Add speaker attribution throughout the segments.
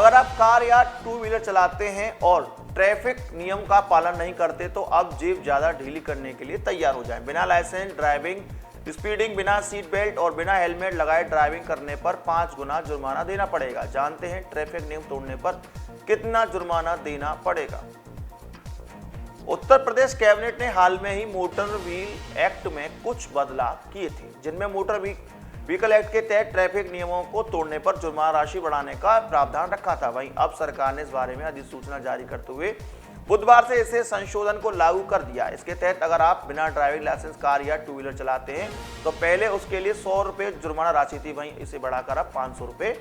Speaker 1: अगर आप कार या टू व्हीलर चलाते हैं और ट्रैफिक नियम का पालन नहीं करते तो अब जेब ज्यादा ढीली करने के लिए तैयार हो जाएं। बिना लाइसेंस ड्राइविंग, स्पीडिंग, बिना सीट बेल्ट और बिना हेलमेट लगाए ड्राइविंग करने पर 5 गुना जुर्माना देना पड़ेगा। जानते हैं ट्रैफिक नियम तोड़ने पर कितना जुर्माना देना पड़ेगा। उत्तर प्रदेश कैबिनेट ने हाल में ही मोटर व्हील एक्ट में कुछ बदलाव किए थे, जिनमें मोटर व्हीकल एक्ट के तहत ट्रैफिक नियमों को तोड़ने पर जुर्माना राशि बढ़ाने का प्रावधान रखा था। वहीं अब सरकार ने इस बारे में अधिसूचना जारी करते हुए बुधवार से इसे संशोधन को लागू कर दिया। इसके तहत अगर आप बिना ड्राइविंग लाइसेंस कार या टू व्हीलर चलाते हैं तो पहले उसके लिए 100 रुपये जुर्माना राशि थी, वहीं इसे बढ़ाकर अब 500 रुपये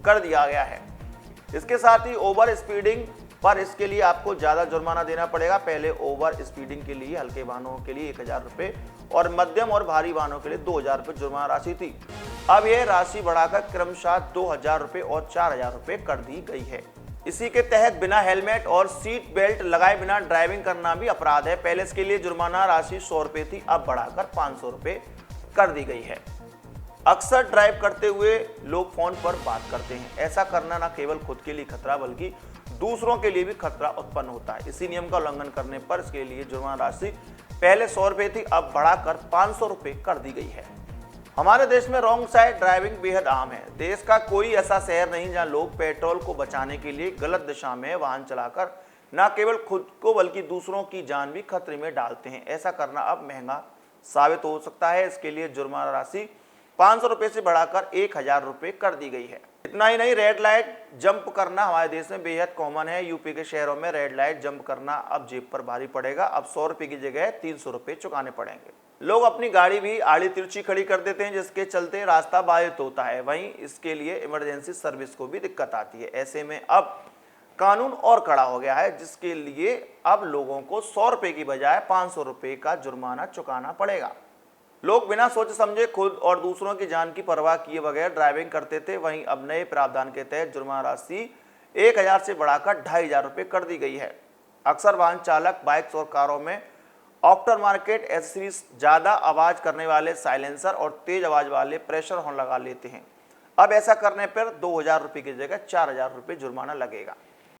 Speaker 1: कर दिया गया है। इसके साथ ही ओवर स्पीडिंग पर इसके लिए आपको ज्यादा जुर्माना देना पड़ेगा। पहले ओवर स्पीडिंग के लिए हल्के वाहनों के लिए 1000 रुपये और मध्यम और भारी वाहनों के लिए 2000 रुपये जुर्माना राशि थी। अब यह राशि बढ़ाकर क्रमशः 2000 रुपये और 4000 रुपये कर दी गई है। इसी के तहत बिना हेलमेट और सीट बेल्ट लगाए बिना ड्राइविंग करना भी अपराध है। पहले इसके लिए जुर्माना राशि 100 रुपये थी, अब बढ़ाकर 500 रुपये कर दी गई है। अक्सर ड्राइव करते हुए लोग फोन पर बात करते हैं। ऐसा करना न केवल खुद के लिए खतरा बल्कि दूसरों के लिए भी खतरा उत्पन्न होता है। इसी नियम का उल्लंघन करने पर इसके लिए जुर्माना राशि पहले 100 रुपये थी, अब बढ़ाकर 500 रुपये कर दी गई है। हमारे देश में रॉन्ग साइड ड्राइविंग बेहद आम है। देश का कोई ऐसा शहर नहीं जहां लोग पेट्रोल को बचाने के लिए गलत दिशा में वाहन चलाकर न केवल खुद को बल्कि दूसरों की जान भी खतरे में डालते हैं। ऐसा करना अब महंगा साबित हो सकता है। इसके लिए जुर्माना राशि 500 रुपये से बढ़ाकर 1000 रुपये कर दी गई है। इतना ही नहीं, रेड लाइट जंप करना हमारे देश में बेहद कॉमन है। यूपी के शहरों में रेड लाइट जंप करना अब जेब पर भारी पड़ेगा। अब 100 रुपये की जगह 300 रुपये चुकाने पड़ेंगे। लोग अपनी गाड़ी भी आड़ी तिरछी खड़ी कर देते हैं, जिसके चलते रास्ता बाधित होता है। वहीं इसके लिए इमरजेंसी सर्विस को भी दिक्कत आती है। ऐसे में अब कानून और कड़ा हो गया है, जिसके लिए अब लोगों को 100 रुपये की बजाय 500 रुपये का जुर्माना चुकाना पड़ेगा। लोग बिना सोचे समझे खुद और दूसरों की जान की परवाह किए बगैर ड्राइविंग करते थे। वहीं अब नए प्रावधान के तहत जुर्माना राशि 1000 से बढ़ाकर 2500 रुपये कर दी गई है। अक्सर वाहन चालक बाइक्स और कारों में आफ्टर मार्केट एक्सेसरीज, ज्यादा आवाज करने वाले साइलेंसर और तेज आवाज वाले प्रेशर हॉर्न लगा लेते हैं। अब ऐसा करने पर 2000 रुपये की जगह 4000 रुपये जुर्माना लगेगा।